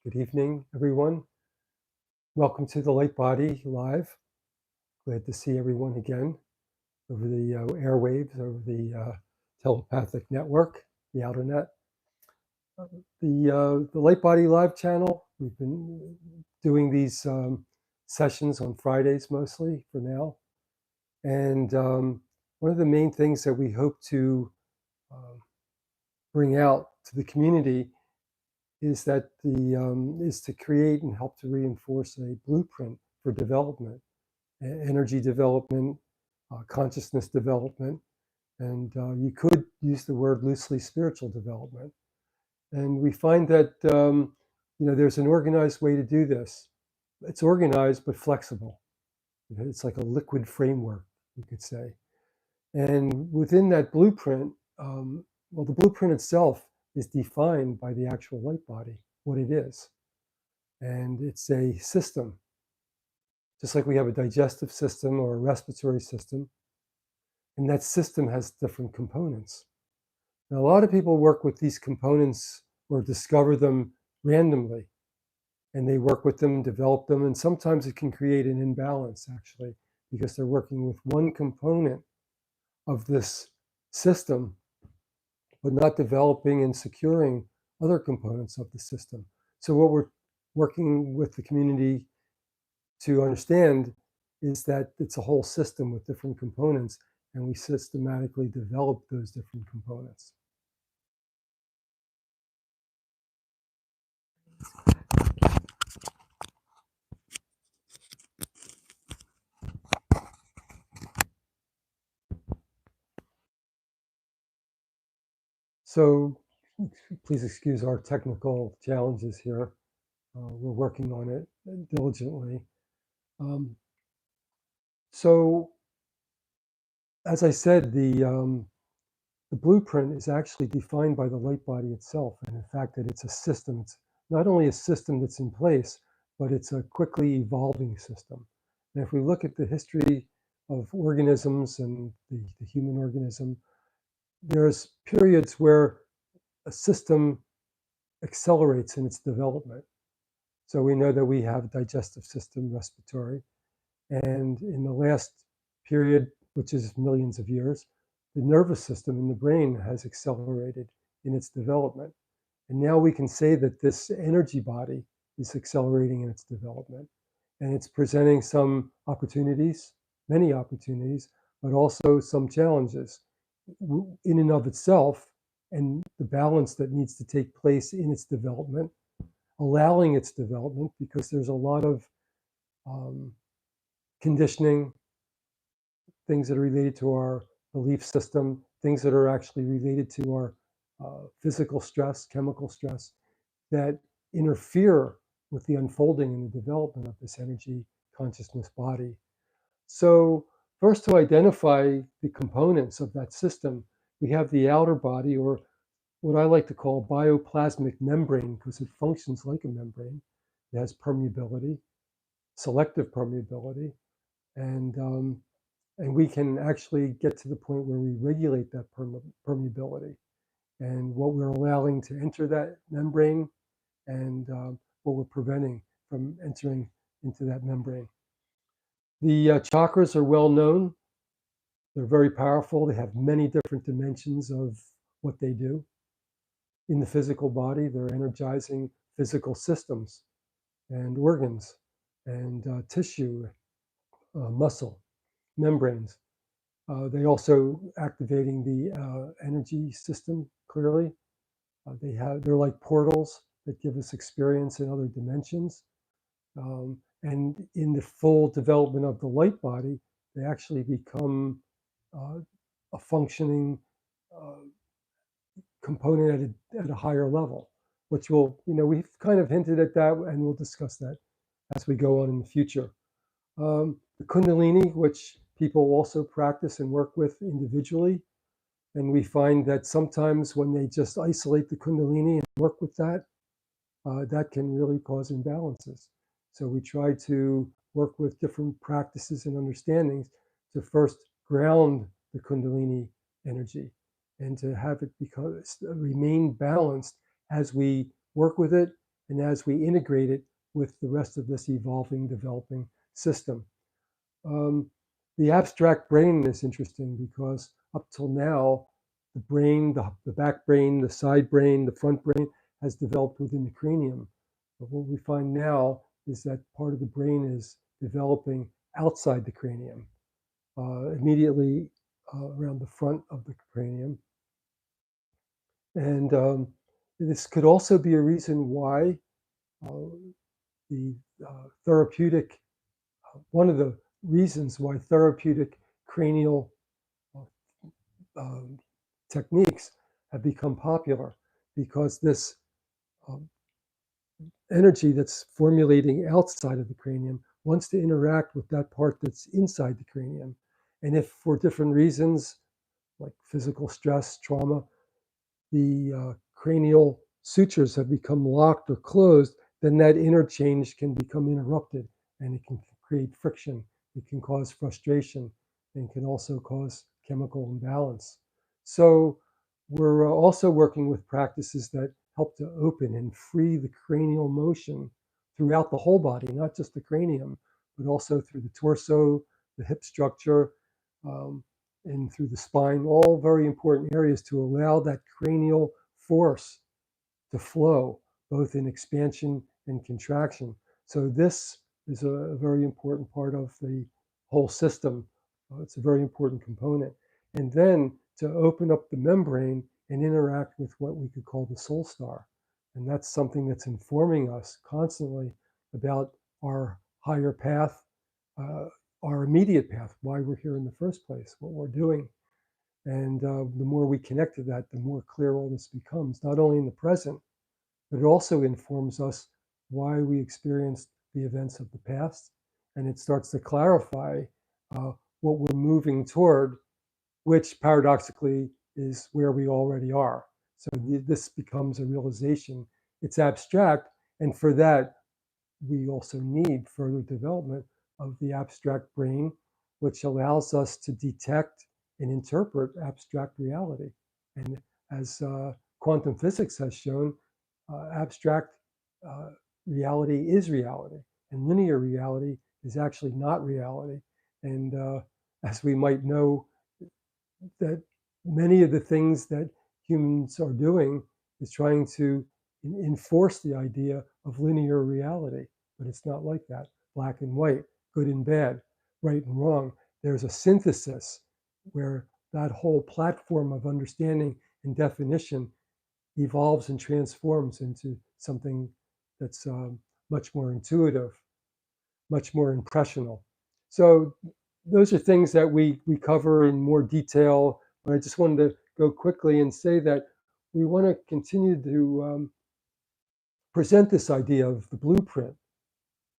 Good evening, everyone. Welcome to the Light Body Live. Glad to see everyone again over the airwaves, over the telepathic network, the outer net. The Light Body Live channel, we've been doing these sessions on Fridays mostly for now. And one of the main things that we hope to bring out to the community is that is to create and help to reinforce a blueprint for development, energy development, consciousness development, and you could use the word loosely spiritual development. And we find that there's an organized way to do this. It's organized but flexible. It's like a liquid framework, you could say. And within that blueprint, the blueprint itself is defined by the actual light body, what it is. And it's a system. Just like we have a digestive system or a respiratory system, and that system has different components. Now, a lot of people work with these components or discover them randomly, and they work with them, develop them, and sometimes it can create an imbalance, actually, because they're working with one component of this system but not developing and securing other components of the system. So what we're working with the community to understand is that it's a whole system with different components, and we systematically develop those different components. So please excuse our technical challenges here. We're working on it diligently. So as I said, the blueprint is actually defined by the light body itself, and in fact that it's a system. It's not only a system that's in place, but it's a quickly evolving system. And if we look at the history of organisms and the human organism, there's periods where a system accelerates in its development. So we know that we have digestive system, respiratory, and in the last period, which is millions of years, the nervous system in the brain has accelerated in its development. And now we can say that this energy body is accelerating in its development. And it's presenting some opportunities, many opportunities, but also some challenges in and of itself, and the balance that needs to take place in its development, allowing its development, because there's a lot of conditioning, things that are related to our belief system, things that are actually related to our physical stress, chemical stress, that interfere with the unfolding and the development of this energy consciousness body. So first, to identify the components of that system, we have the outer body, or what I like to call bioplasmic membrane, because it functions like a membrane. It has permeability, selective permeability, and we can actually get to the point where we regulate that permeability and what we're allowing to enter that membrane, and what we're preventing from entering into that membrane. The chakras are well known. They're very powerful. They have many different dimensions of what they do. In the physical body, they're energizing physical systems and organs and tissue, muscle, membranes. They also activating the energy system clearly. They're like portals that give us experience in other dimensions. And in the full development of the light body, they actually become a functioning component at a higher level, which will, we've kind of hinted at that, and we'll discuss that as we go on in the future. The kundalini, which people also practice and work with individually, and we find that sometimes when they just isolate the kundalini and work with that, that can really cause imbalances. So we try to work with different practices and understandings to first ground the kundalini energy and to have it remain balanced as we work with it and as we integrate it with the rest of this evolving, developing system. The abstract brain is interesting because up till now, the brain, the back brain, the side brain, the front brain has developed within the cranium. But what we find now is that part of the brain is developing outside the cranium, immediately around the front of the cranium. And this could also be a reason why the therapeutic, one of the reasons why therapeutic cranial techniques have become popular, because this energy that's formulating outside of the cranium wants to interact with that part that's inside the cranium. And if for different reasons, like physical stress, trauma, the cranial sutures have become locked or closed, then that interchange can become interrupted and it can create friction. It can cause frustration and can also cause chemical imbalance. So we're also working with practices that help to open and free the cranial motion throughout the whole body, not just the cranium, but also through the torso, the hip structure, and through the spine, all very important areas to allow that cranial force to flow, both in expansion and contraction. So this is a very important part of the whole system. It's a very important component. And then to open up the membrane and interact with what we could call the soul star. And that's something that's informing us constantly about our higher path, our immediate path, why we're here in the first place, what we're doing. And the more we connect to that, the more clear all this becomes, not only in the present, but it also informs us why we experienced the events of the past. And it starts to clarify what we're moving toward, which paradoxically is where we already are. So this becomes a realization. It's abstract, and for that, we also need further development of the abstract brain, which allows us to detect and interpret abstract reality. And as quantum physics has shown, abstract reality is reality, and linear reality is actually not reality. And as we might know, that many of the things that humans are doing is trying to enforce the idea of linear reality, but it's not like that. Black and white, good and bad, right and wrong. There's a synthesis where that whole platform of understanding and definition evolves and transforms into something that's much more intuitive, much more impressional. So those are things that we cover in more detail, but I just wanted to go quickly and say that we want to continue to present this idea of the blueprint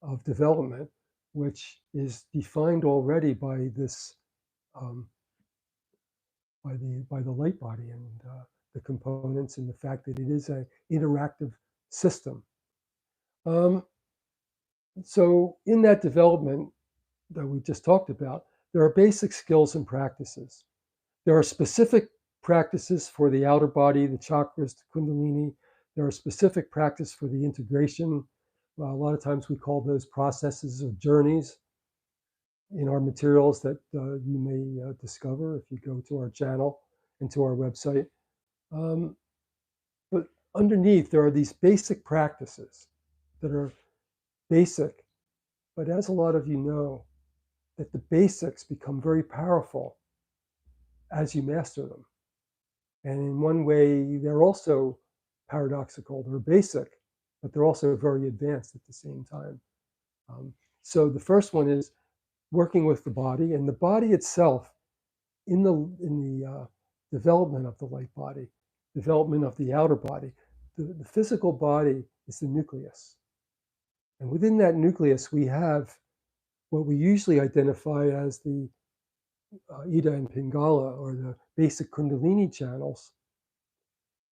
of development, which is defined already by this by the light body and the components, and the fact that it is an interactive system. So in that development that we just talked about, there are basic skills and practices. There are specific practices for the outer body, the chakras, the kundalini. There are specific practices for the integration. A lot of times we call those processes or journeys in our materials that you may discover if you go to our channel and to our website. But underneath, there are these basic practices that are basic. But as a lot of you know, that the basics become very powerful as you master them. And in one way, they're also paradoxical. They're basic, but they're also very advanced at the same time. So the first one is working with the body, and the body itself, in the development of the light body, development of the outer body, the physical body is the nucleus. And within that nucleus, we have what we usually identify as the Ida and Pingala, or the basic kundalini channels.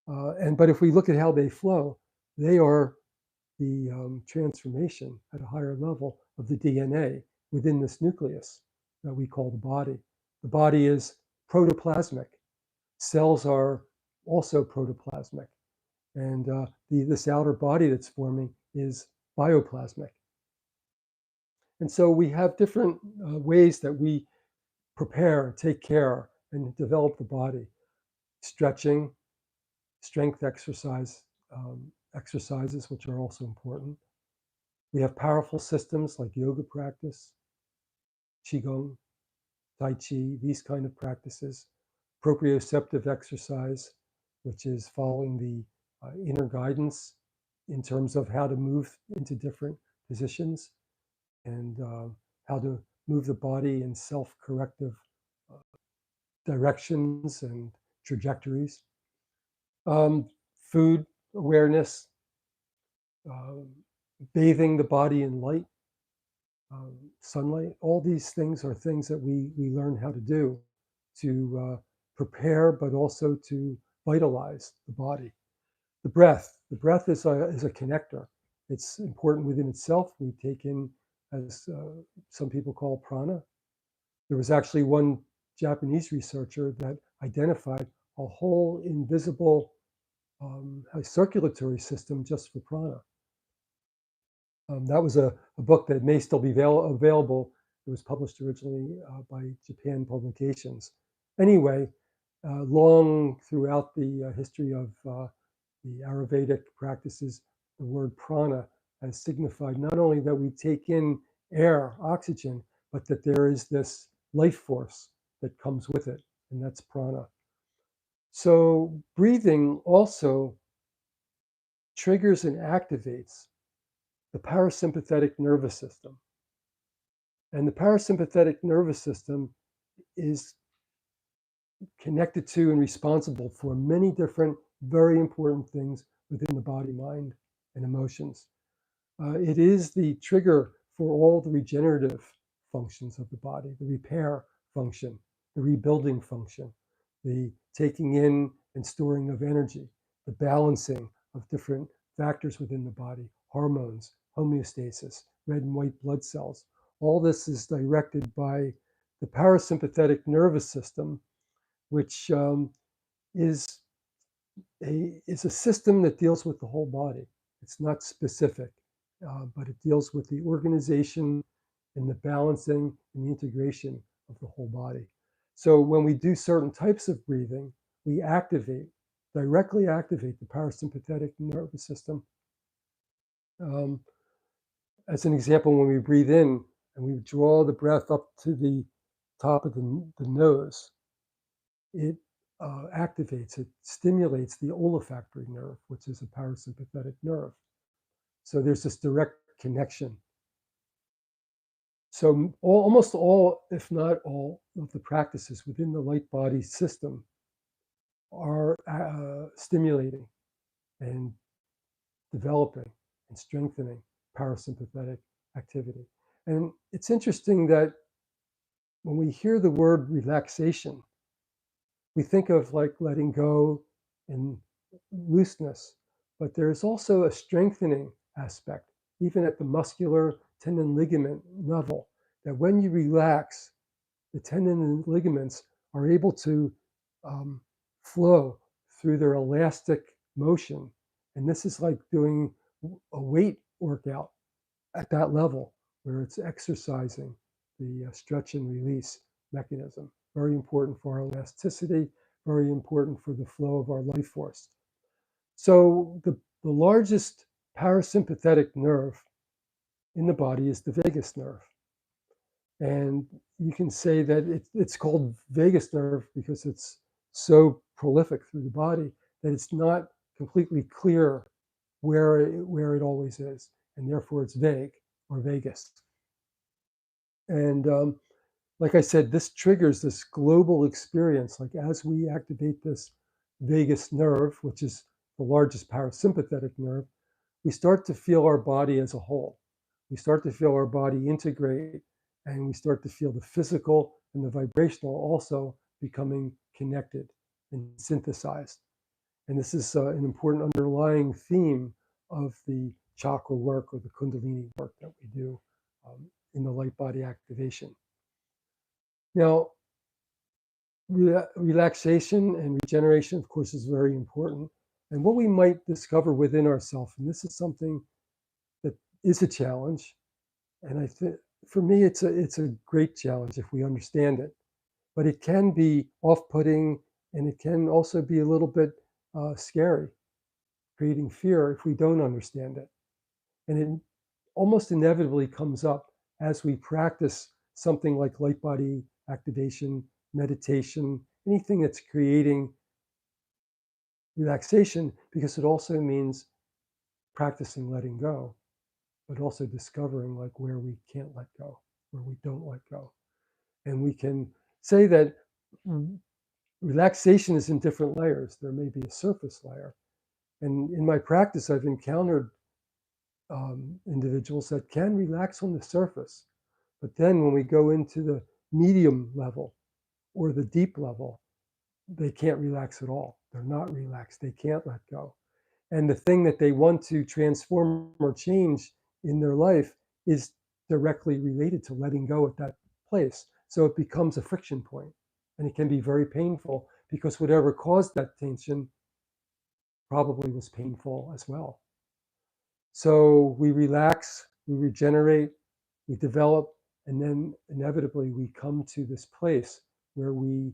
But if we look at how they flow, they are the transformation at a higher level of the DNA within this nucleus that we call the body. The body is protoplasmic. Cells are also protoplasmic. And this outer body that's forming is bioplasmic. And so we have different ways that we prepare and take care and develop the body. Stretching, strength exercises, which are also important. We have powerful systems like yoga practice, qigong, tai chi, these kind of practices. Proprioceptive exercise, which is following the inner guidance in terms of how to move into different positions and how to move the body in self-corrective uh, directions and trajectories. Food awareness, um, bathing the body in light, sunlight, all these things are things that we learn how to do to prepare, but also to vitalize the body. The breath is a connector. It's important within itself. We take in, as some people call prana. There was actually one Japanese researcher that identified a whole invisible circulatory system just for prana. That was a book that may still be available. It was published originally by Japan Publications. Anyway, long throughout the history of the Ayurvedic practices, the word prana has signified not only that we take in air, oxygen, but that there is this life force that comes with it, and that's prana. So breathing also triggers and activates the parasympathetic nervous system. And the parasympathetic nervous system is connected to and responsible for many different, very important things within the body, mind, and emotions. It is the trigger for all the regenerative functions of the body, the repair function, the rebuilding function, the taking in and storing of energy, the balancing of different factors within the body, hormones, homeostasis, red and white blood cells. All this is directed by the parasympathetic nervous system, which is is a system that deals with the whole body. It's not specific, but it deals with the organization and the balancing and the integration of the whole body. So when we do certain types of breathing, we directly activate the parasympathetic nervous system. Um, as an example, when we breathe in and we draw the breath up to the top of the nose, it activates, it stimulates the olfactory nerve, which is a parasympathetic nerve. So there's this direct connection. So almost all, if not all, of the practices within the light body system are stimulating and developing and strengthening parasympathetic activity. And it's interesting that when we hear the word relaxation, we think of like letting go and looseness, but there's also a strengthening aspect, even at the muscular tendon ligament level, that when you relax, the tendon and ligaments are able to um, flow through their elastic motion. And this is like doing a weight workout at that level, where it's exercising the stretch and release mechanism. Very important for our elasticity, very important for the flow of our life force. So the largest parasympathetic nerve in the body is the vagus nerve. And you can say that it's called vagus nerve because it's so prolific through the body that it's not completely clear where it always is. And therefore it's vague or vagus. And like I said, this triggers this global experience. Like as we activate this vagus nerve, which is the largest parasympathetic nerve, we start to feel our body as a whole. We start to feel our body integrate, and we start to feel the physical and the vibrational also becoming connected and synthesized. And this is an important underlying theme of the chakra work or the kundalini work that we do in the light body activation. Now, relaxation and regeneration, of course, is very important. And what we might discover within ourselves, and this is something is a challenge, and I think for me it's a great challenge if we understand it. But it can be off-putting, and it can also be a little bit scary, creating fear if we don't understand it. And it almost inevitably comes up as we practice something like light body activation, meditation, anything that's creating relaxation, because it also means practicing letting go, but also discovering like where we can't let go, where we don't let go. And we can say that relaxation is in different layers. There may be a surface layer. And in my practice, I've encountered individuals that can relax on the surface. But then when we go into the medium level or the deep level, they can't relax at all. They're not relaxed. They can't let go. And the thing that they want to transform or change in their life is directly related to letting go at that place. So it becomes a friction point, and it can be very painful because whatever caused that tension probably was painful as well. So we relax, we regenerate, we develop, and then inevitably we come to this place where we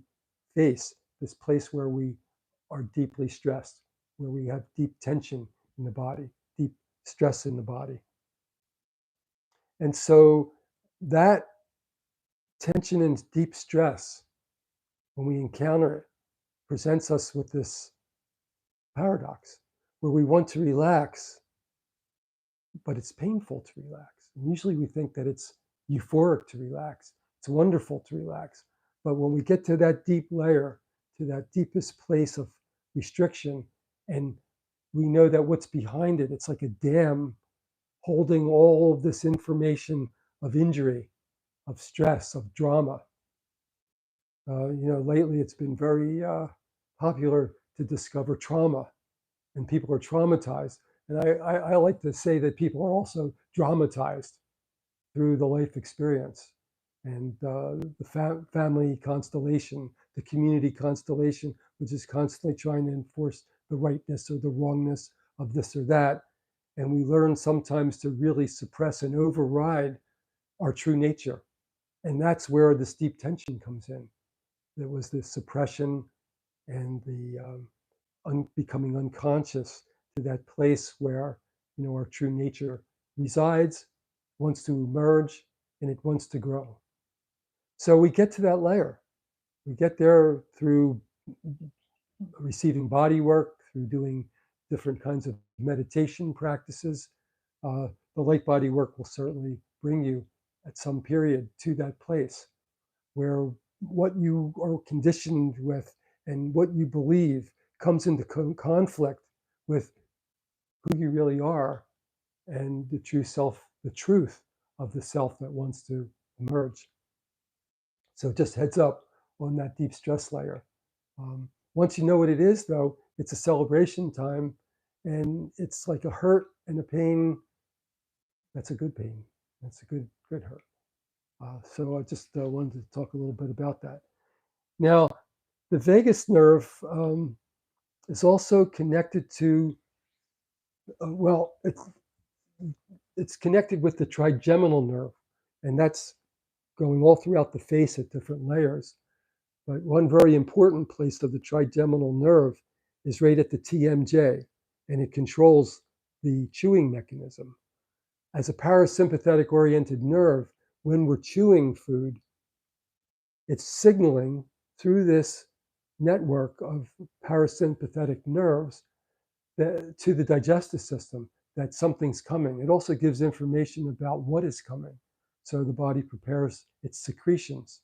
face this place where we are deeply stressed, where we have deep tension in the body, deep stress in the body. And so that tension and deep stress, when we encounter it, presents us with this paradox where we want to relax, but it's painful to relax. And usually we think that it's euphoric to relax, it's wonderful to relax. But when we get to that deep layer, to that deepest place of restriction, and we know that what's behind it, it's like a dam holding all of this information of injury, of stress, of drama. Lately it's been very popular to discover trauma, and people are traumatized. And I like to say that people are also dramatized through the life experience and the family constellation, the community constellation, which is constantly trying to enforce the rightness or the wrongness of this or that. And we learn sometimes to really suppress and override our true nature. And that's where this deep tension comes in. There was the suppression and the becoming unconscious to that place where our true nature resides, wants to emerge, and it wants to grow. So we get to that layer. We get there through receiving body work, through doing different kinds of meditation practices. The light body work will certainly bring you at some period to that place where what you are conditioned with and what you believe comes into conflict with who you really are and the true self, the truth of the self that wants to emerge. So just heads up on that deep stress layer. Once you know what it is, though, it's a celebration time, and it's like a hurt and a pain. That's a good pain. That's a good hurt. So I just wanted to talk a little bit about that. Now, the vagus nerve is also connected to, it's connected with the trigeminal nerve, and that's going all throughout the face at different layers. But one very important place of the trigeminal nerve is right at the TMJ, and it controls the chewing mechanism. As a parasympathetic oriented nerve, when we're chewing food, it's signaling through this network of parasympathetic nerves to the digestive system that something's coming. It also gives information about what is coming. So the body prepares its secretions.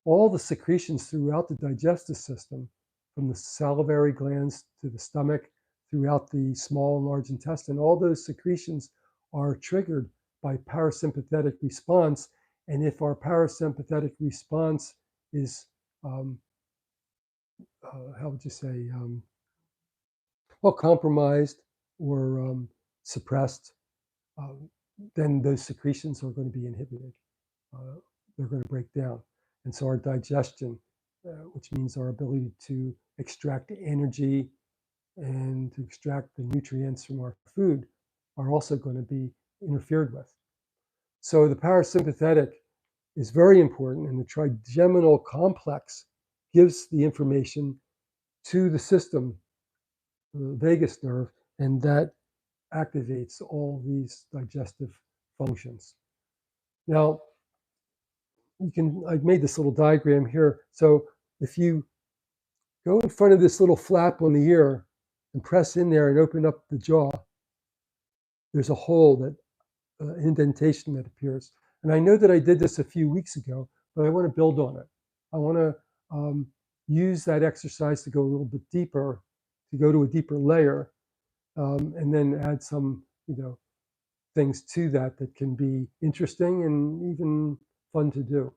All the secretions throughout the digestive system, from the salivary glands to the stomach, throughout the small and large intestine, all those secretions are triggered by parasympathetic response. And if our parasympathetic response is, how would you say, compromised or suppressed, then those secretions are going to be inhibited. They're going to break down. And so our digestion, which means our ability to extract energy and to extract the nutrients from our food, are also going to be interfered with. So the parasympathetic is very important, and the trigeminal complex gives the information to the system, the vagus nerve, and that activates all these digestive functions. Now, I've made this little diagram here. So if you go in front of this little flap on the ear and press in there and open up the jaw, there's a hole, that indentation that appears. And I know that I did this a few weeks ago, but I want to build on it. I want to use that exercise to go a little bit deeper, to go to a deeper layer, and then add some, things to that can be interesting and even fun to do.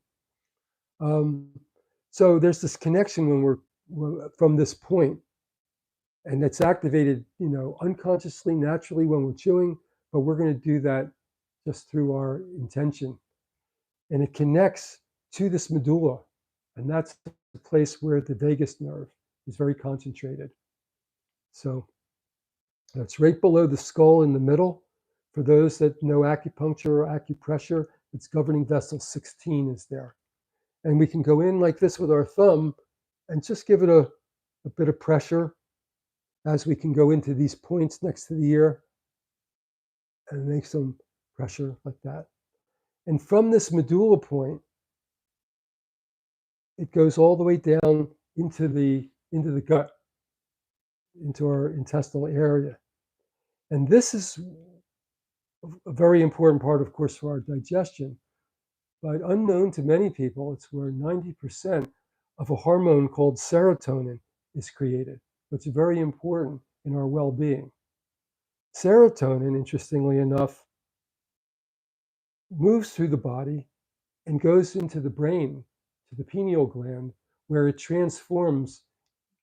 So there's this connection when we're from this point, and it's activated, unconsciously, naturally when we're chewing, but we're going to do that just through our intention. And it connects to this medulla, and that's the place where the vagus nerve is very concentrated. So that's right below the skull in the middle. For those that know acupuncture or acupressure, it's governing vessel 16 is there. And we can go in like this with our thumb and just give it a bit of pressure as we can go into these points next to the ear and make some pressure like that. And from this medulla point, it goes all the way down into the gut, into our intestinal area. And this is a very important part, of course, for our digestion. But unknown to many people, it's where 90% of a hormone called serotonin is created, which is very important in our well-being. Serotonin, interestingly enough, moves through the body and goes into the brain, to the pineal gland, where it transforms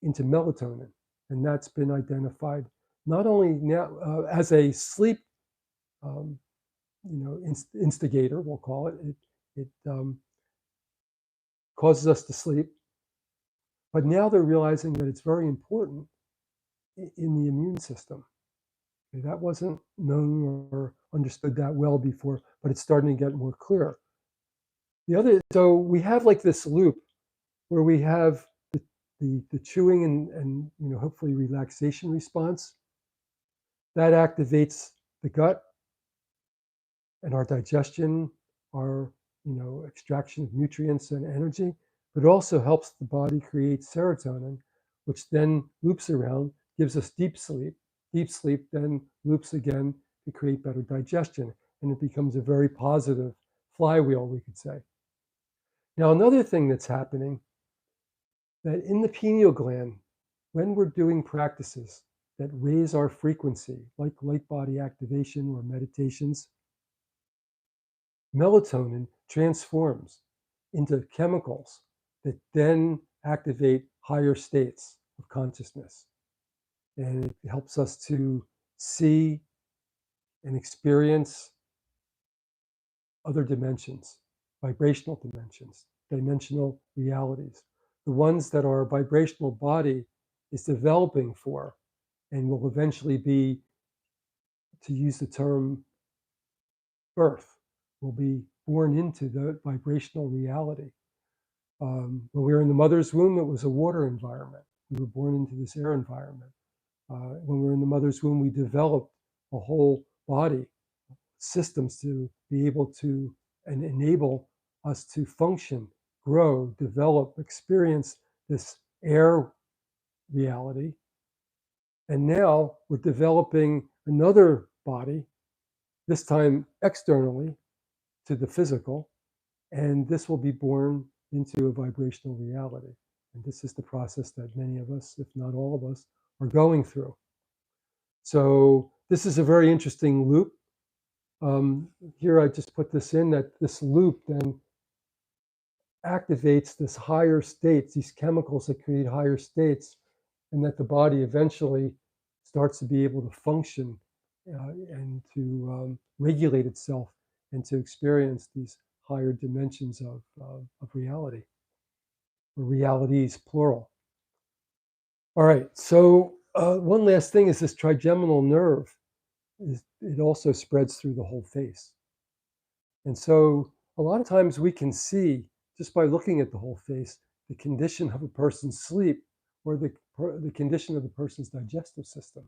into melatonin. And that's been identified not only now as a sleep instigator, we'll call it. It causes us to sleep. But now they're realizing that it's very important in the immune system. Okay, that wasn't known or understood that well before, but it's starting to get more clear. So we have like this loop where we have the chewing and hopefully relaxation response. That activates the gut and our digestion, our extraction of nutrients and energy, but it also helps the body create serotonin, which then loops around, gives us deep sleep. Deep sleep then loops again to create better digestion, and it becomes a very positive flywheel, we could say. Now, another thing that's happening, that in the pineal gland, when we're doing practices that raise our frequency, like light body activation or meditations, melatonin transforms into chemicals that then activate higher states of consciousness. And it helps us to see and experience other dimensions, vibrational dimensions, dimensional realities, the ones that our vibrational body is developing for and will eventually be, to use the term birth, will be born into the vibrational reality. When we were in the mother's womb, it was a water environment. We were born into this air environment. When we were in the mother's womb, we developed a whole body, systems to be able to and enable us to function, grow, develop, experience this air reality. And now we're developing another body, this time externally to the physical, and this will be born into a vibrational reality. And this is the process that many of us, if not all of us, are going through. So this is a very interesting loop. Here I just put this in, that this loop then activates this higher states, these chemicals that create higher states, and that the body eventually starts to be able to function and to regulate itself and to experience these higher dimensions of reality, or realities, plural. All right, so one last thing is this trigeminal nerve. it also spreads through the whole face. And so a lot of times we can see, just by looking at the whole face, the condition of a person's sleep or the condition of the person's digestive system.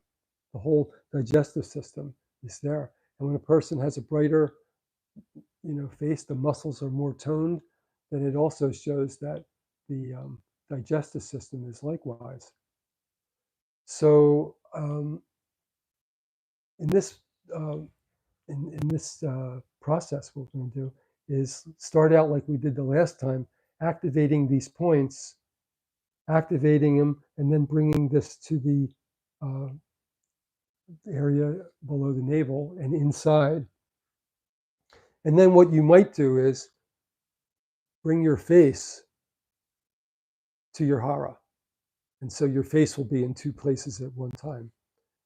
The whole digestive system is there. And when a person has a brighter, face, the muscles are more toned, then it also shows that the digestive system is likewise. So in this in this process, what we're going to do is start out like we did the last time, activating these points, activating them, and then bringing this to the area below the navel and inside. And then what you might do is bring your face to your hara. And so your face will be in two places at one time.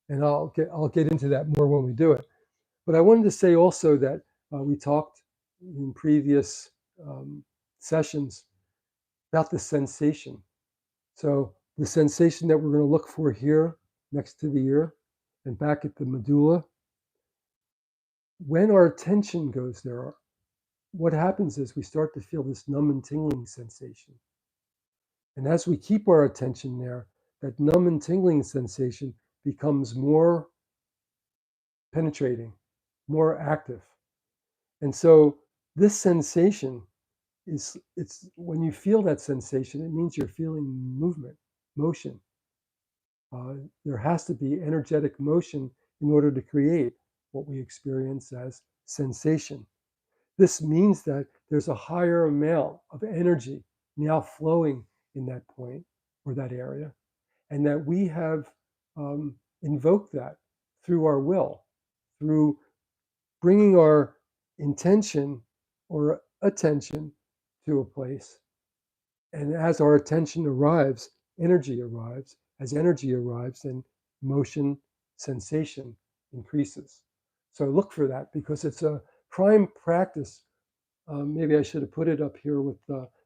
And I'll get into that more when we do it. But I wanted to say also that we talked in previous sessions about the sensation. So the sensation that we're going to look for here next to the ear and back at the medulla, when our attention goes there, what happens is we start to feel this numb and tingling sensation. And as we keep our attention there, that numb and tingling sensation becomes more penetrating, more active. And so this sensation it's when you feel that sensation, it means you're feeling movement, motion. There has to be energetic motion in order to create what we experience as sensation. This means that there's a higher amount of energy now flowing in that point or that area, and that we have invoked that through our will, through bringing our intention or attention to a place. And as our attention arrives, energy arrives. As energy arrives, then motion, sensation increases. So look for that because it's a prime practice. Maybe I should have put it up here with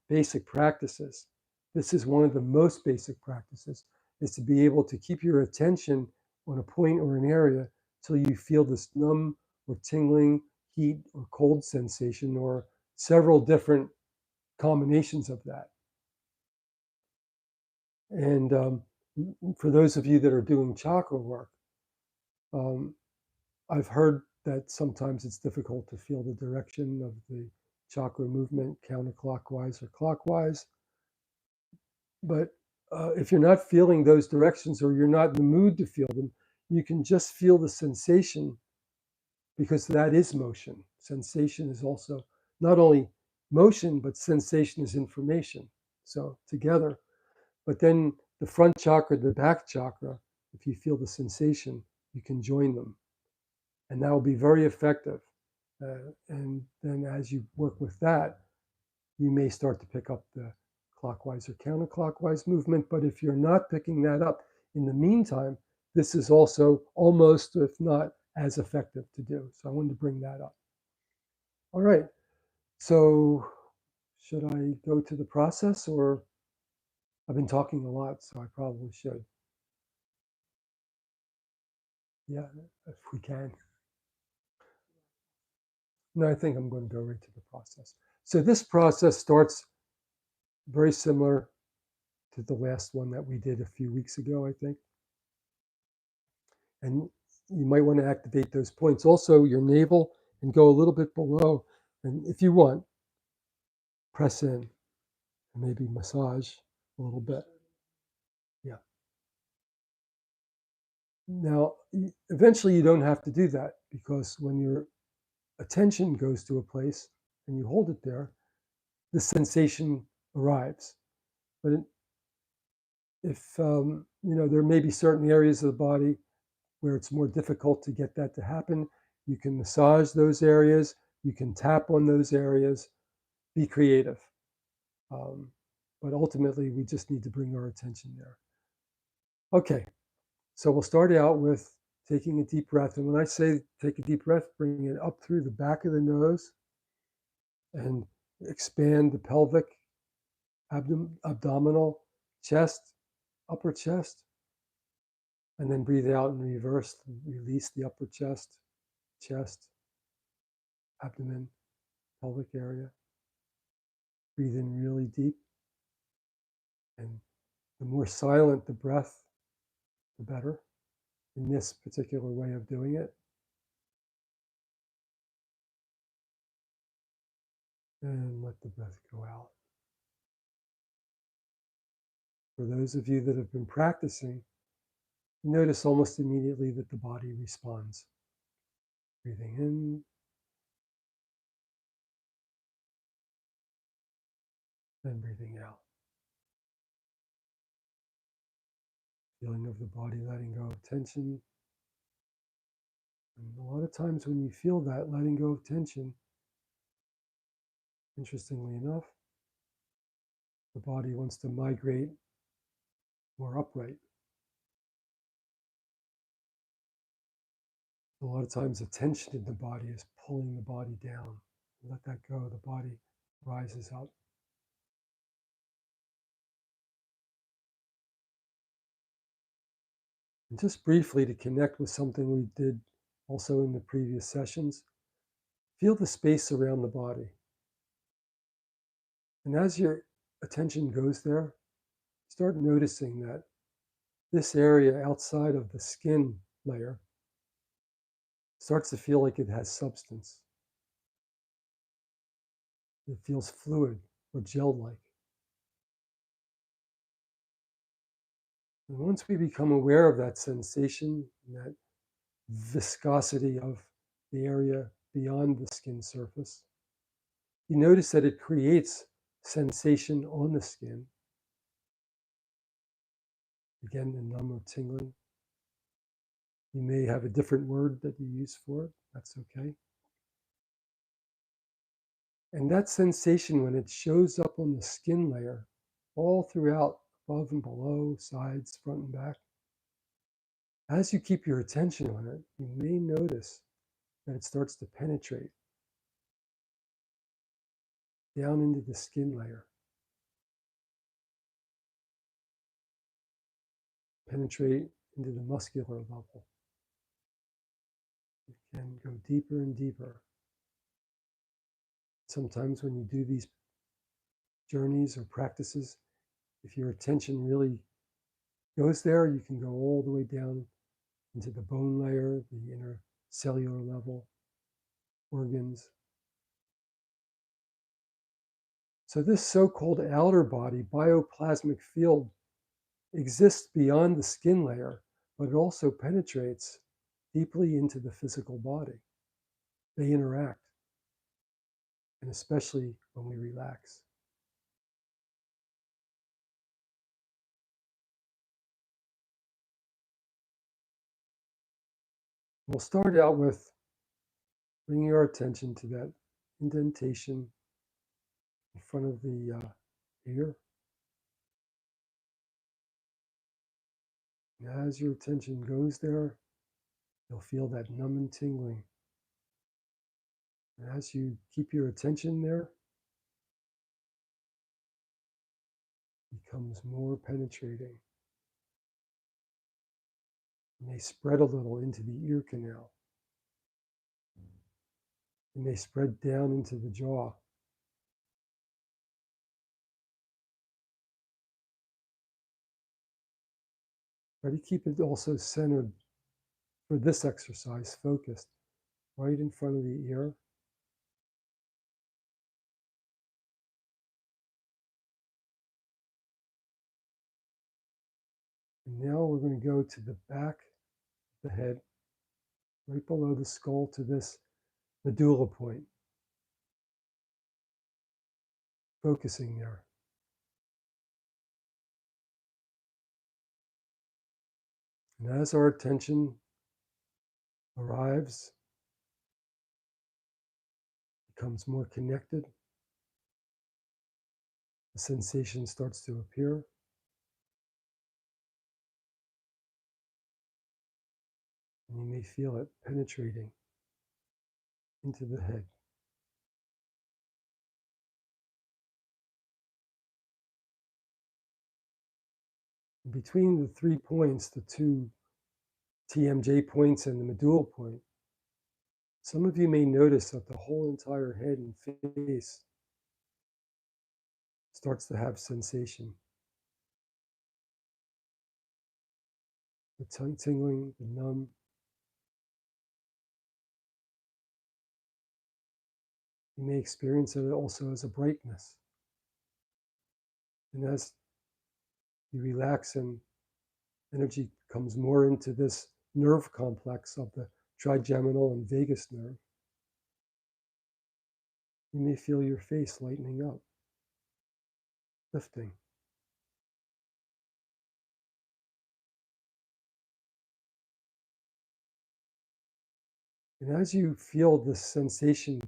basic practices. This is one of the most basic practices, is to be able to keep your attention on a point or an area till you feel this numb or tingling, heat or cold sensation, or several different combinations of that. And for those of you that are doing chakra work, I've heard that sometimes it's difficult to feel the direction of the chakra movement, counterclockwise or clockwise. But if you're not feeling those directions or you're not in the mood to feel them, you can just feel the sensation, because that is motion. Sensation is also not only motion, but sensation is information. So together. But then the front chakra, the back chakra, if you feel the sensation, you can join them. And that will be very effective. And then as you work with that, you may start to pick up the clockwise or counterclockwise movement. But if you're not picking that up in the meantime, this is also almost, if not as effective to do. So I wanted to bring that up. All right. So should I go to the process, or I've been talking a lot, so I probably should. Yeah, if we can. No, I think I'm going to go right to the process. So this process starts very similar to the last one that we did a few weeks ago, I think. And you might want to activate those points. Also, your navel, and go a little bit below. And if you want, press in and maybe massage a little bit. Yeah. Now, eventually you don't have to do that, because when your attention goes to a place and you hold it there, the sensation arrives. But if there may be certain areas of the body where it's more difficult to get that to happen, you can massage those areas, you can tap on those areas, be creative. But ultimately, we just need to bring our attention there. Okay, so we'll start out with taking a deep breath. And when I say take a deep breath, bring it up through the back of the nose and expand the pelvic, abdominal, chest, upper chest. And then breathe out in reverse, release the upper chest, abdomen, pelvic area. Breathe in really deep. And the more silent the breath, the better in this particular way of doing it. And let the breath go out. For those of you that have been practicing, you notice almost immediately that the body responds. Breathing in, and breathing out. Feeling of the body letting go of tension. And a lot of times when you feel that letting go of tension, interestingly enough, the body wants to migrate more upright. A lot of times the tension in the body is pulling the body down. Let that go, the body rises up. And just briefly to connect with something we did also in the previous sessions, feel the space around the body. And as your attention goes there, start noticing that this area outside of the skin layer starts to feel like it has substance. It feels fluid or gel-like. And once we become aware of that sensation, that viscosity of the area beyond the skin surface, you notice that it creates sensation on the skin. Again, the numb or tingling. You may have a different word that you use for it. That's okay. And that sensation, when it shows up on the skin layer, all throughout, above and below, sides, front and back, as you keep your attention on it, you may notice that it starts to penetrate down into the skin layer, penetrate into the muscular level. It can go deeper and deeper. Sometimes when you do these journeys or practices, if your attention really goes there, you can go all the way down into the bone layer, the inner cellular level, organs. So this so-called outer body bioplasmic field exists beyond the skin layer, but it also penetrates deeply into the physical body. They interact, and especially when we relax. We'll start out with bringing our attention to that indentation in front of the ear. And as your attention goes there, you'll feel that numb and tingling. And as you keep your attention there, it becomes more penetrating. It may spread a little into the ear canal. It may spread down into the jaw. Try to keep it also centered for this exercise, focused right in front of the ear. And now we're going to go to the back of the head, right below the skull to this medulla point, focusing there. And as our attention arrives, becomes more connected, the sensation starts to appear. And you may feel it penetrating into the head. And between the 3 points, the two TMJ points and the medulla point, some of you may notice that the whole entire head and face starts to have sensation. The tongue tingling, the numb. You may experience it also as a brightness. And as you relax and energy comes more into this nerve complex of the trigeminal and vagus nerve, you may feel your face lightening up, lifting. And as you feel this sensation,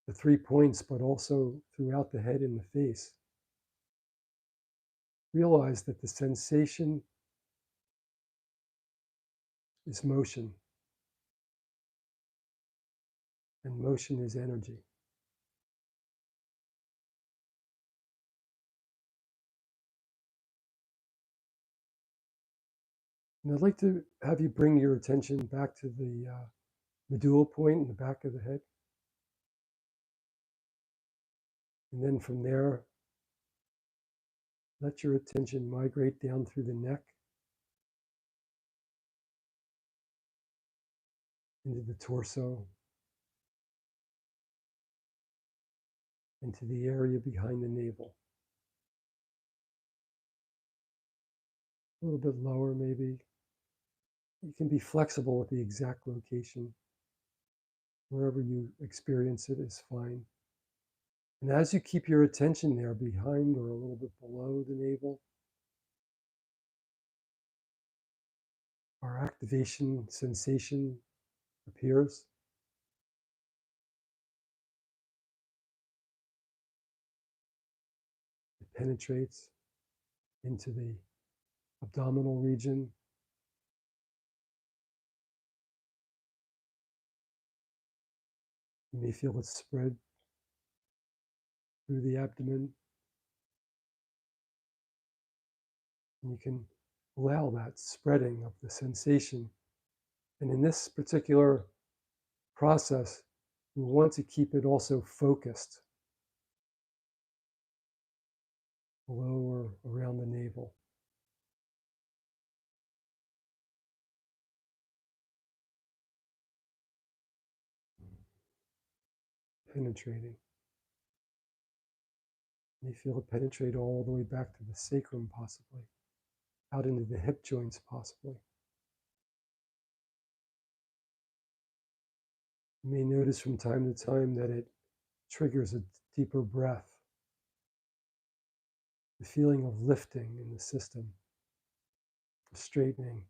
the 3 points, but also throughout the head and the face, realize that the sensation is motion, and motion is energy. And I'd like to have you bring your attention back to the medulla point in the back of the head. And then from there, let your attention migrate down through the neck, into the torso, into the area behind the navel. A little bit lower, maybe. You can be flexible with the exact location. Wherever you experience it is fine. And as you keep your attention there behind or a little bit below the navel, our activation sensation appears. It penetrates into the abdominal region. You may feel it spread through the abdomen. And you can allow that spreading of the sensation. And in this particular process, we want to keep it also focused below or around the navel. Penetrating. You feel it penetrate all the way back to the sacrum, possibly, out into the hip joints, possibly. You may notice from time to time that it triggers a deeper breath, the feeling of lifting in the system, straightening,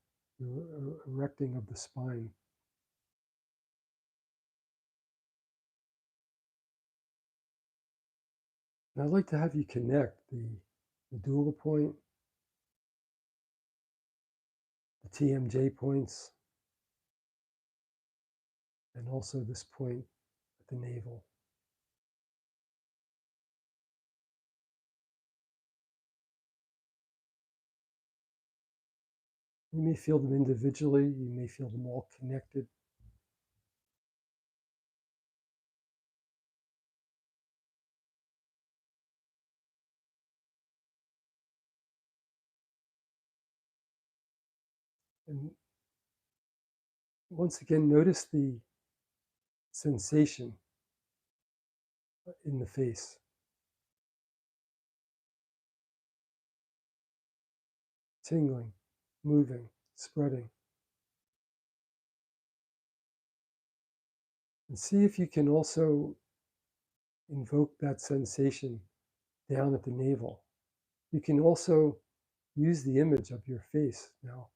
erecting of the spine. And I'd like to have you connect the medulla point, the TMJ points, and also this point at the navel. You may feel them individually, you may feel them all connected. And once again, notice the sensation in the face. Tingling, moving, spreading. And see if you can also invoke that sensation down at the navel. You can also use the image of your face now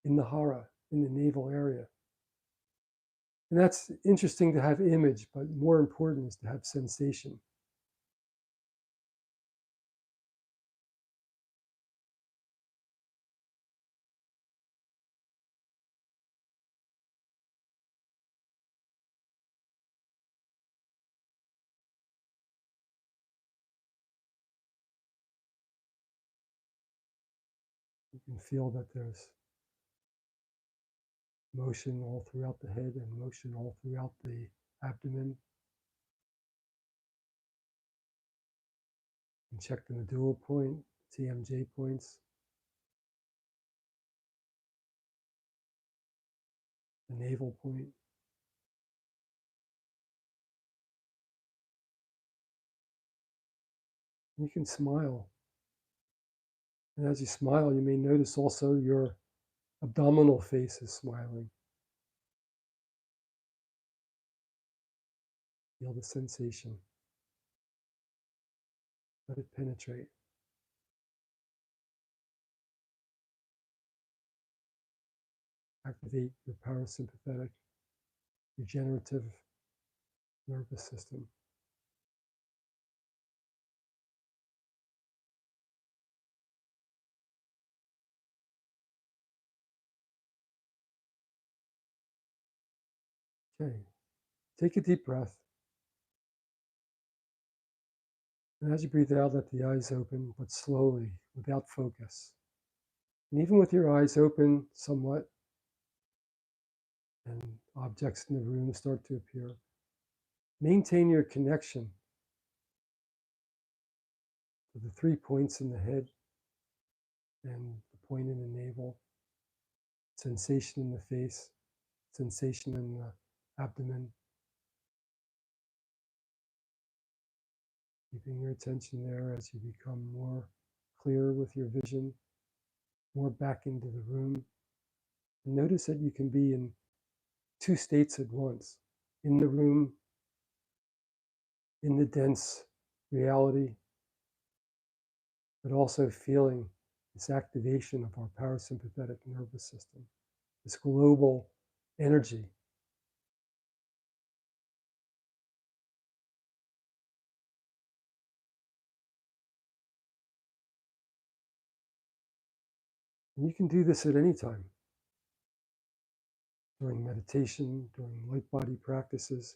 in the hara, in the navel area. And that's interesting to have image, but more important is to have sensation. You And feel that there's motion all throughout the head and motion all throughout the abdomen. And check the medulla point, TMJ points, the navel point. You can smile. And as you smile, you may notice also your abdominal face is smiling. Feel the sensation. Let it penetrate. Activate your parasympathetic, regenerative nervous system. Okay, take a deep breath. And as you breathe out, let the eyes open, but slowly, without focus. And even with your eyes open somewhat, and objects in the room start to appear, maintain your connection to the 3 points in the head and the point in the navel, sensation in the face, sensation in the abdomen. Keeping your attention there as you become more clear with your vision, more back into the room. And notice that you can be in 2 states at once, in the room, in the dense reality, but also feeling this activation of our parasympathetic nervous system, this global energy. And you can do this at any time, during meditation, during light body practices,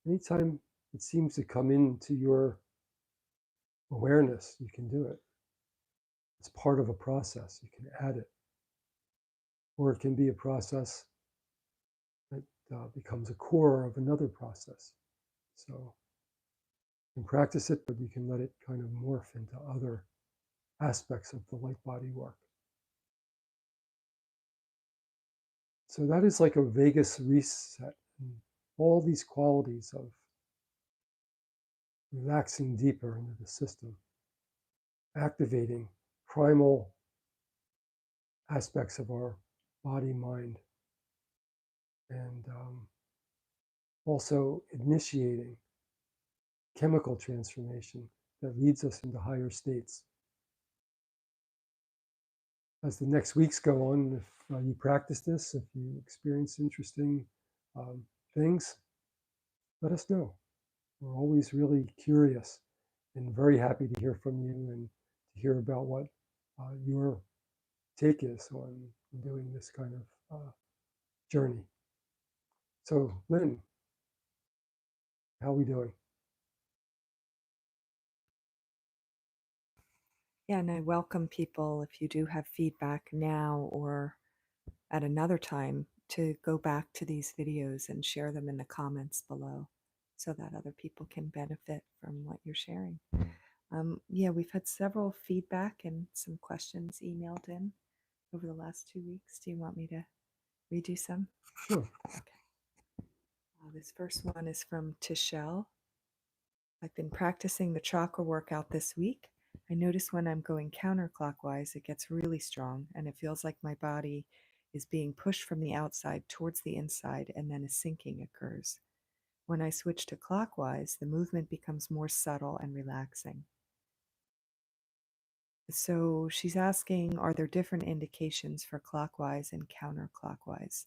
anytime it seems to come into your awareness, you can do it. It's part of a process, you can add it. Or it can be a process that becomes a core of another process. So you can practice it, but you can let it kind of morph into other aspects of the light body work. So that is like a vagus reset, and all these qualities of relaxing deeper into the system, activating primal aspects of our body, mind, and also initiating chemical transformation that leads us into higher states. As the next weeks go on, if you practice this, if you experience interesting things, let us know. We're always really curious and very happy to hear from you and to hear about what your take is on doing this kind of journey. So, Lynn, how are we doing? Yeah, and I welcome people, if you do have feedback now or at another time, to go back to these videos and share them in the comments below so that other people can benefit from what you're sharing. Yeah, we've had several feedback and some questions emailed in over the last 2 weeks. Do you want me to redo some? Sure. Okay. This first one is from Tishelle. I've been practicing the chakra workout this week. I notice when I'm going counterclockwise, it gets really strong and it feels like my body is being pushed from the outside towards the inside, and then a sinking occurs. When I switch to clockwise, the movement becomes more subtle and relaxing. So she's asking, are there different indications for clockwise and counterclockwise?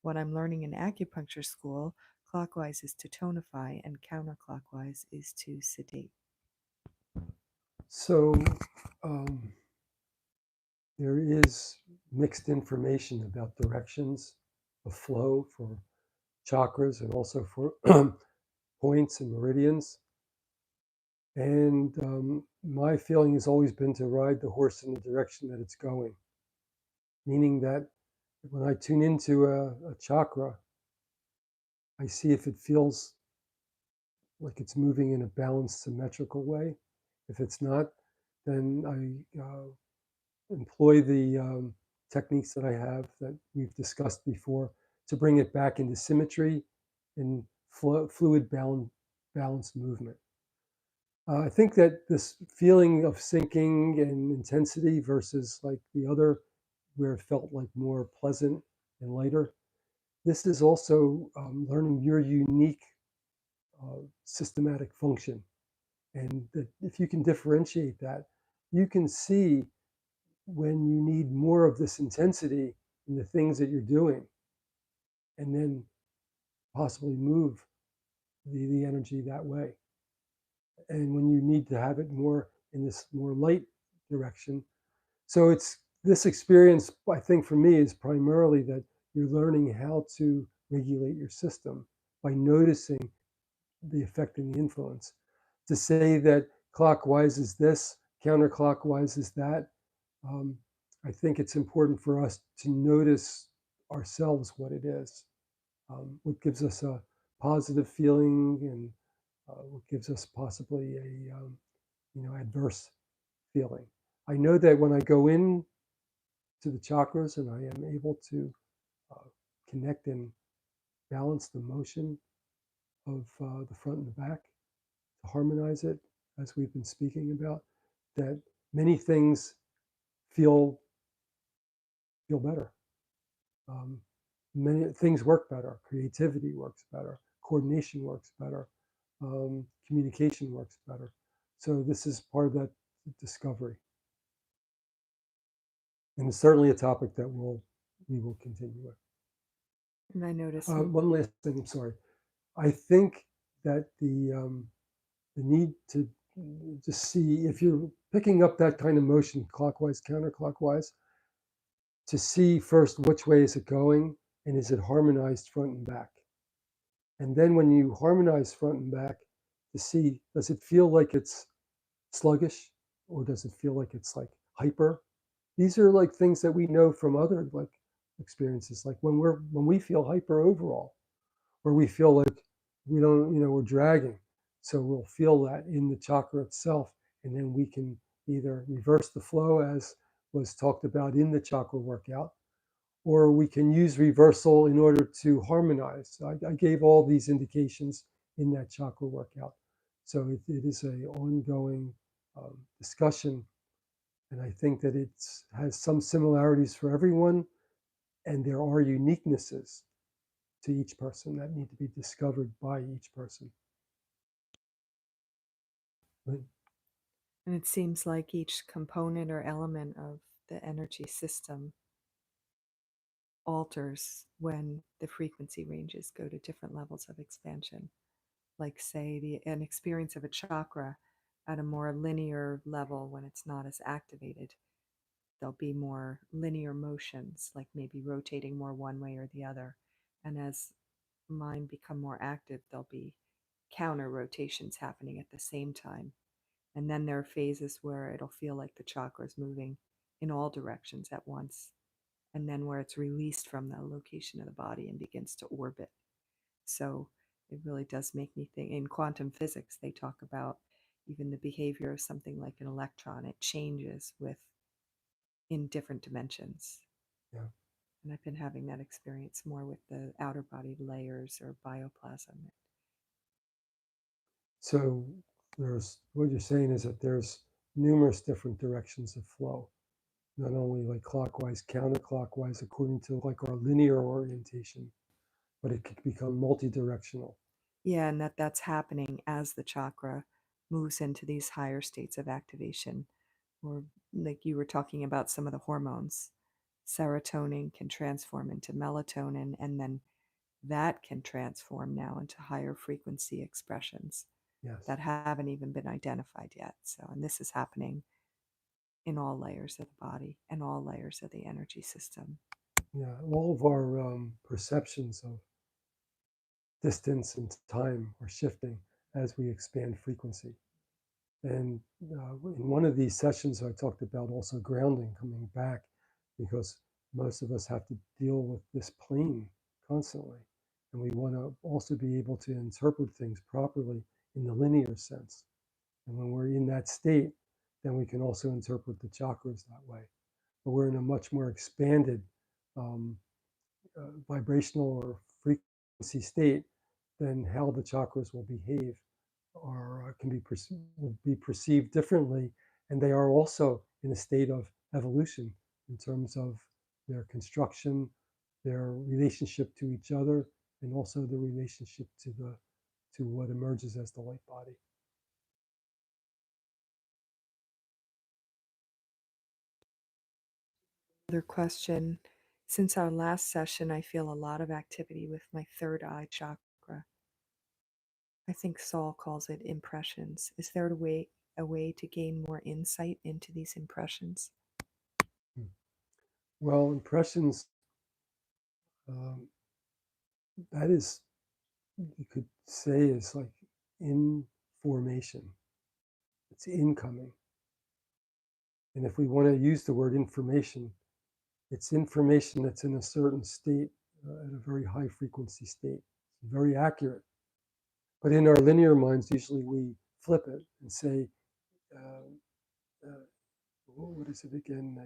What I'm learning in acupuncture school, clockwise is to tonify and counterclockwise is to sedate. So, there is mixed information about directions of flow for chakras and also for points and meridians. And my feeling has always been to ride the horse in the direction that it's going. meaning that when I tune into a chakra, I see if it feels like it's moving in a balanced, symmetrical way. If it's not, then I employ the techniques that I have that we've discussed before to bring it back into symmetry and fluid balanced movement. I think that this feeling of sinking and intensity versus like the other, where it felt like more pleasant and lighter, this is also learning your unique systematic function. And that if you can differentiate that, you can see when you need more of this intensity in the things that you're doing, and then possibly move the energy that way. And when you need to have it more in this more light direction. So it's this experience, I think for me, is primarily that you're learning how to regulate your system by noticing the effect and the influence. To say that clockwise is this, counterclockwise is that, um, I think it's important for us to notice ourselves what it is, what gives us a positive feeling, and what gives us possibly a adverse feeling. I know that when I go in to the chakras and I am able to uh, connect and balance the motion of the front and the back, to harmonize it, as we've been speaking about, that many things feel better. Um, Many things work better. Creativity works better. Coordination works better. Communication works better. So this is part of that discovery, and it's certainly a topic that we will continue with. And I notice, One last thing. I'm sorry. I think that the need to just see if you're picking up that kind of motion, clockwise, counterclockwise, to see first which way is it going and is it harmonized front and back. And then when you harmonize front and back, to see, does it feel like it's sluggish or does it feel like it's like hyper? These are like things that we know from other like experiences, like when we feel hyper overall, or we feel like we don't, we're dragging. So we'll feel that in the chakra itself, and then we can either reverse the flow as was talked about in the chakra workout, or we can use reversal in order to harmonize. I gave all these indications in that chakra workout. So it is a ongoing discussion, and I think that it has some similarities for everyone, and there are uniquenesses to each person that need to be discovered by each person. Right? and it seems like each component or element of the energy system alters when the frequency ranges go to different levels of expansion. Like, say, an experience of a chakra at a more linear level when it's not as activated. There'll be more linear motions, like maybe rotating more one way or the other. And as mine become more active, there'll be counter rotations happening at the same time. And then there are phases where it'll feel like the chakra is moving in all directions at once. And then where it's released from the location of the body and begins to orbit. So it really does make me think. In quantum physics, they talk about even the behavior of something like an electron. It changes with in different dimensions. Yeah. And I've been having that experience more with the outer body layers or bioplasm. So there's what you're saying is that there's numerous different directions of flow, not only like clockwise, counterclockwise, according to like our linear orientation, but it could become multi-directional. Yeah, and that's happening as the chakra moves into these higher states of activation. Or like you were talking about some of the hormones. Serotonin can transform into melatonin, and then that can transform now into higher frequency expressions Yes. that haven't even been identified yet. So, and this is happening in all layers of the body and all layers of the energy system. Yeah. All of our perceptions of distance and time are shifting as we expand frequency. And in one of these sessions, I talked about also grounding, coming back, because most of us have to deal with this plane constantly. And we want to also be able to interpret things properly in the linear sense. And when we're in that state, then we can also interpret the chakras that way. But we're in a much more expanded um, vibrational or frequency state, then how the chakras will behave or can be will be perceived differently, and they are also in a state of evolution in terms of their construction, their relationship to each other, and also the relationship to what emerges as the light body. Another question. Since our last session, I feel a lot of activity with my third eye chakra. I think Saul calls it impressions. Is there a way to gain more insight into these impressions? Well, impressions, um, that is, you could say, is like information. It's incoming. And if we want to use the word information, it's information that's in a certain state, at a very high frequency state. It's very accurate. But in our linear minds, usually we flip it and say, uh, uh, what is it again?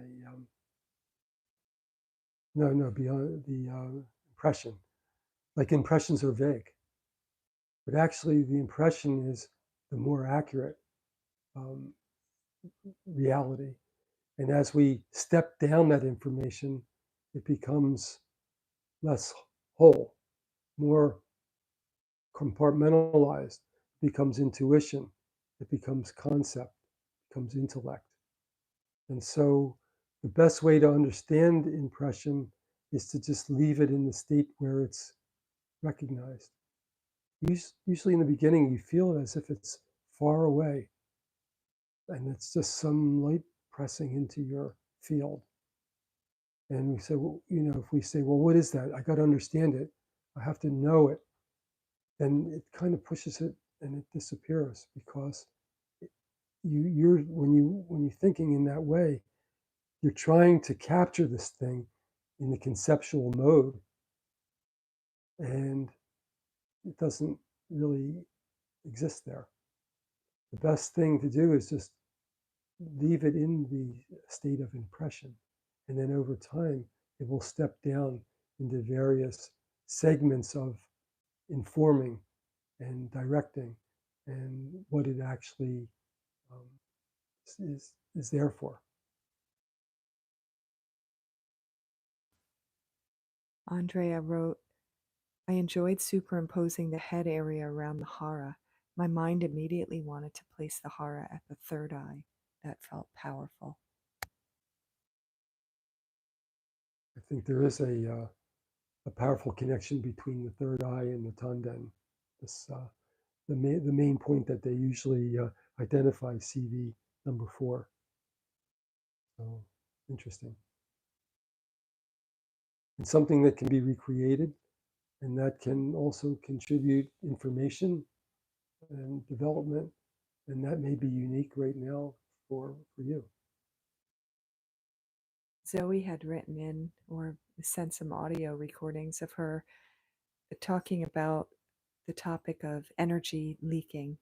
No, beyond the impression. Like impressions are vague. But actually, the impression is the more accurate um, reality. And as we step down that information, it becomes less whole, more compartmentalized, becomes intuition, it becomes concept, becomes intellect. And so the best way to understand impression is to just leave it in the state where it's recognized. Usually in the beginning, you feel it as if it's far away and it's just some light pressing into your field. And we say, well, if we say, well, what is that? I got to understand it. I have to know it. Then it kind of pushes it and it disappears because when you're thinking in that way, you're trying to capture this thing in the conceptual mode, and it doesn't really exist there. The best thing to do is just leave it in the state of impression, and then over time it will step down into various segments of informing and directing and what it actually um, is there for. Andrea wrote, I enjoyed superimposing the head area around the hara. My mind immediately wanted to place the hara at the third eye. That felt powerful. I think there is a powerful connection between the third eye and the tanden. This the main point that they usually identify, CV number 4. So interesting. It's something that can be recreated, and that can also contribute information and development, and that may be unique right now for you. Zoe had written in or sent some audio recordings of her talking about the topic of energy leaking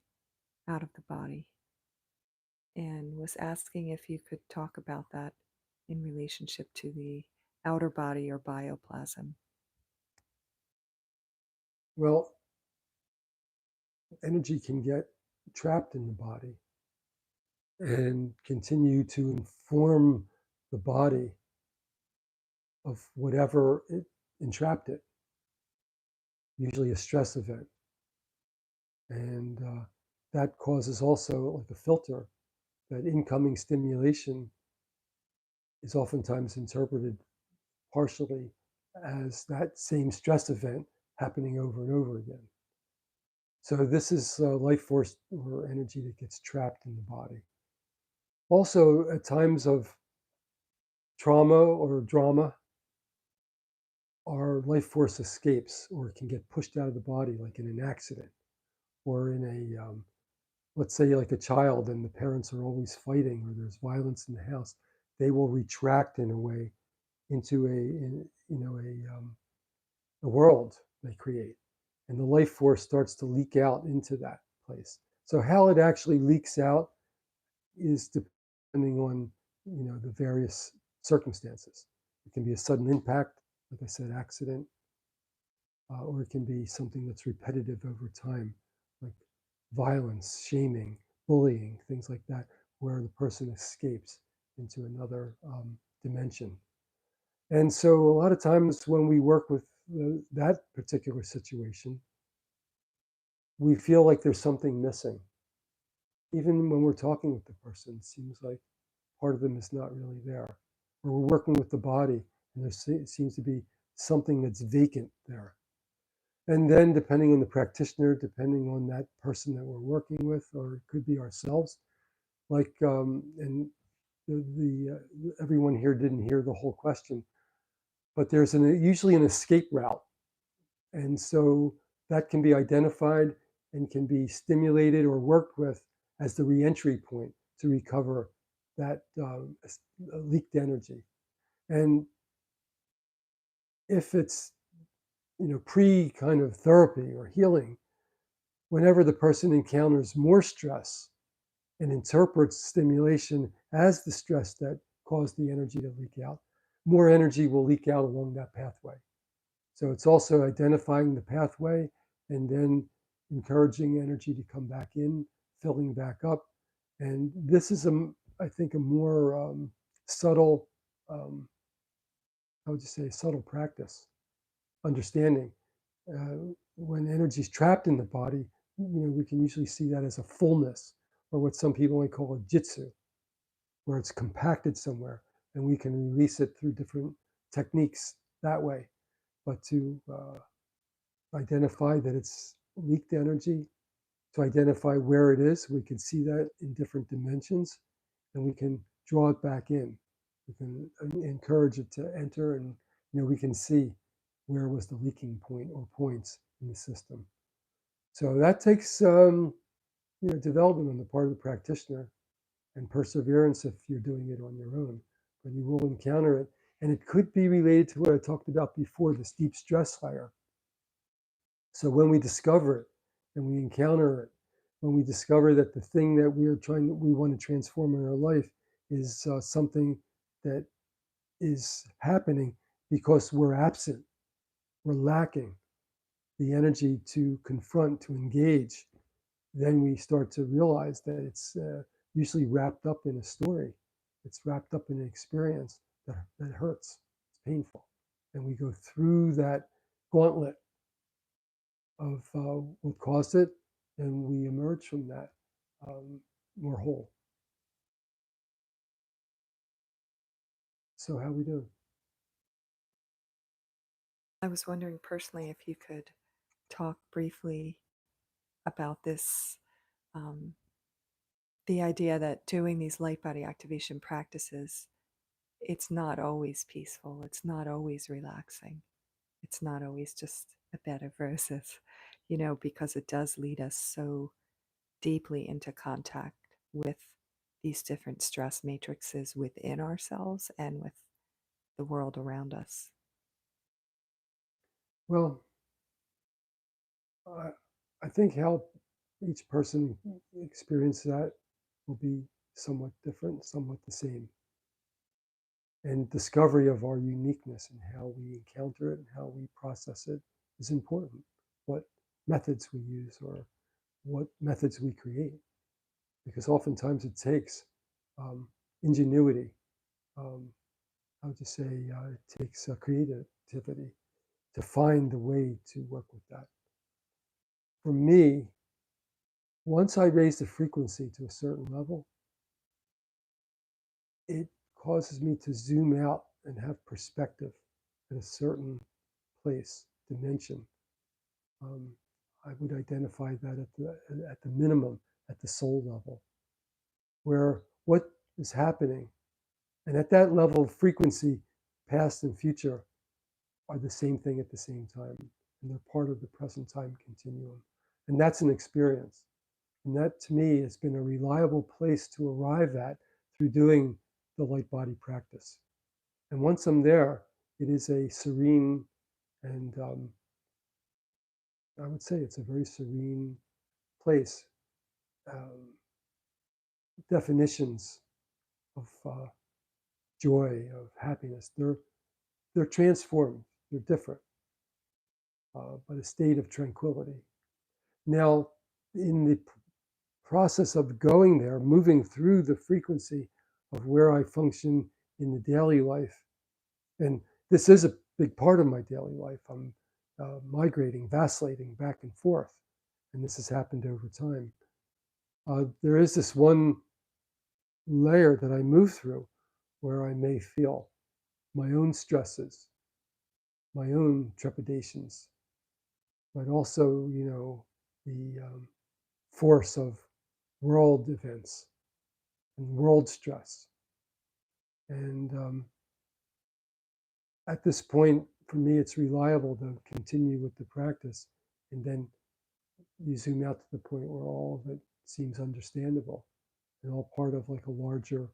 out of the body and was asking if you could talk about that in relationship to the outer body or bioplasm. Well, energy can get trapped in the body and continue to inform the body of whatever it entrapped it, usually a stress event. And that causes also, like a filter, that incoming stimulation is oftentimes interpreted partially as that same stress event happening over and over again. So this is life force or energy that gets trapped in the body. Also, at times of trauma or drama, our life force escapes or can get pushed out of the body, like in an accident or in let's say, like a child and the parents are always fighting or there's violence in the house. They will retract in a way into a world they create, and the life force starts to leak out into that place. So how it actually leaks out is depending on the various circumstances. It can be a sudden impact, like I said, accident, or it can be something that's repetitive over time, like violence, shaming, bullying, things like that, where the person escapes into another dimension. And so a lot of times when we work with that particular situation, we feel like there's something missing. Even when we're talking with the person, it seems like part of them is not really there. Or we're working with the body, and there seems to be something that's vacant there. And then, depending on the practitioner, depending on that person that we're working with, or it could be ourselves, like, and everyone here didn't hear the whole question, but there's usually an escape route. And so that can be identified and can be stimulated or worked with as the reentry point to recover that leaked energy. And if it's pre kind of therapy or healing, whenever the person encounters more stress and interprets stimulation as the stress that caused the energy to leak out, more energy will leak out along that pathway. So it's also identifying the pathway and then encouraging energy to come back in, filling back up. And this is, I think, a more subtle, how would you say, subtle practice, understanding. When energy is trapped in the body, we can usually see that as a fullness, or what some people might call a jitsu, where it's compacted somewhere, and we can release it through different techniques that way. But to identify that it's leaked energy, to identify where it is, we can see that in different dimensions, and we can draw it back in. We can encourage it to enter, and we can see where was the leaking point or points in the system. So that takes development on the part of the practitioner and perseverance if you're doing it on your own. But you will encounter it, and it could be related to what I talked about before, this deep stress layer. So when we discover it and we encounter it, when we discover that the thing that we want to transform in our life is something that is happening because we're absent, we're lacking the energy to confront, to engage, then we start to realize that it's usually wrapped up in a story. It's wrapped up in an experience that hurts, it's painful. And we go through that gauntlet of what caused it, and we emerge from that more whole. So how we doing? I was wondering personally if you could talk briefly about this, the idea that doing these light body activation practices, it's not always peaceful, it's not always relaxing, it's not always just a bed of roses, because it does lead us so deeply into contact with these different stress matrices within ourselves and with the world around us. Well, I think how each person experiences that will be somewhat different, somewhat the same. And discovery of our uniqueness and how we encounter it and how we process it is important. What methods we use or what methods we create, because oftentimes it takes ingenuity. How would you say? It takes creativity to find the way to work with that. For me, once I raise the frequency to a certain level, it causes me to zoom out and have perspective at a certain place, dimension. I would identify that at the minimum, at the soul level, where what is happening, and at that level of frequency, past and future are the same thing at the same time, and they're part of the present time continuum. And that's an experience. And that to me has been a reliable place to arrive at through doing the light body practice. And once I'm there, it is a serene and I would say it's a very serene place. Um, Definitions of joy, of happiness, they're transformed, they're different, but a state of tranquility. Now, in the process of going there, moving through the frequency of where I function in the daily life, and this is a big part of my daily life. I'm migrating, vacillating back and forth, and this has happened over time. There is this one layer that I move through where I may feel my own stresses, my own trepidations, but also, the force of world events and world stress. And at this point, for me, it's reliable to continue with the practice. And then you zoom out to the point where all of it seems understandable and all part of like a larger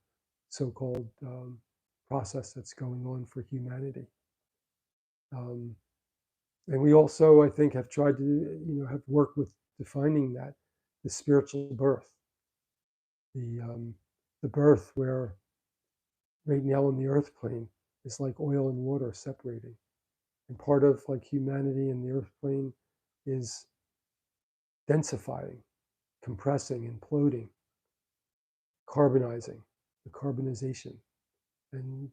so-called process that's going on for humanity. And we also, I think, have tried to, have worked with defining that, the spiritual birth, the birth where right now on the earth plane is like oil and water separating. And part of like humanity in the earth plane is densifying, compressing, imploding, carbonizing, the carbonization. And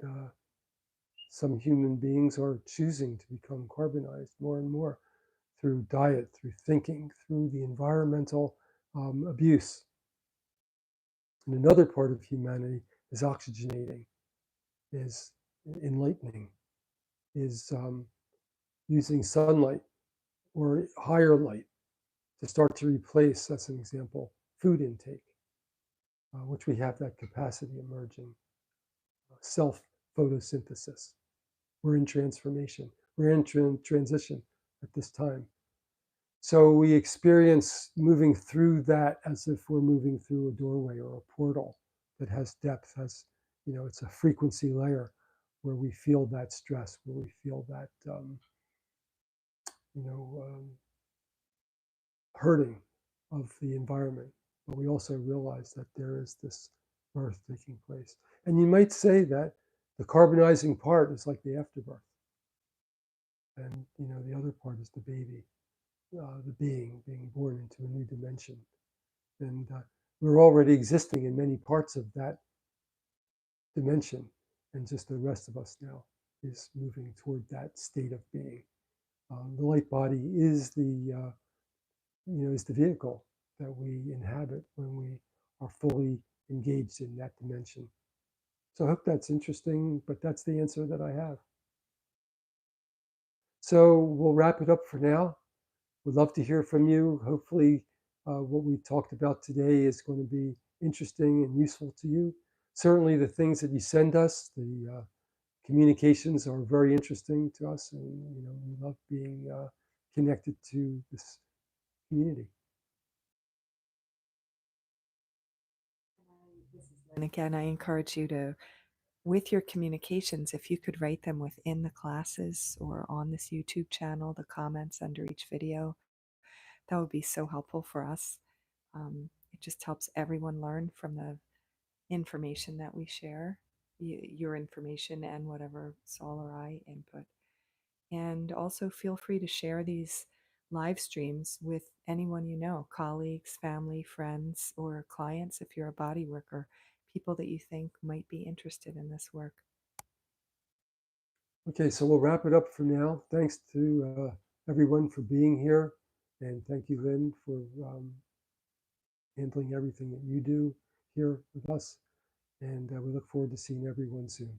some human beings are choosing to become carbonized more and more through diet, through thinking, through the environmental abuse. And another part of humanity is oxygenating, is enlightening, is using sunlight or higher light to start to replace, that's an example, food intake, which we have that capacity emerging. Self photosynthesis. We're in transformation. We're in transition at this time. So we experience moving through that as if we're moving through a doorway or a portal that has depth, has, it's a frequency layer where we feel that stress, where we feel that, you know, um, hurting of the environment. But we also realize that there is this birth taking place. And you might say that the carbonizing part is like the afterbirth. And, the other part is the baby, the being born into a new dimension. And we're already existing in many parts of that dimension. And just the rest of us now is moving toward that state of being. The light body is is the vehicle that we inhabit when we are fully engaged in that dimension. So I hope that's interesting, but that's the answer that I have. So we'll wrap it up for now. We'd love to hear from you. Hopefully, what we talked about today is going to be interesting and useful to you. Certainly, the things that you send us, the communications are very interesting to us, and we love being connected to this community. And again, I encourage you to, with your communications, if you could write them within the classes or on this YouTube channel, the comments under each video, that would be so helpful for us. It just helps everyone learn from the information that we share, your information and whatever Saul or I input. And also feel free to share these live streams with anyone you know, colleagues, family, friends, or clients if you're a body worker, people that you think might be interested in this work. Okay, so we'll wrap it up for now. Thanks to everyone for being here. And thank you, Lynn, for handling everything that you do here with us. And we look forward to seeing everyone soon.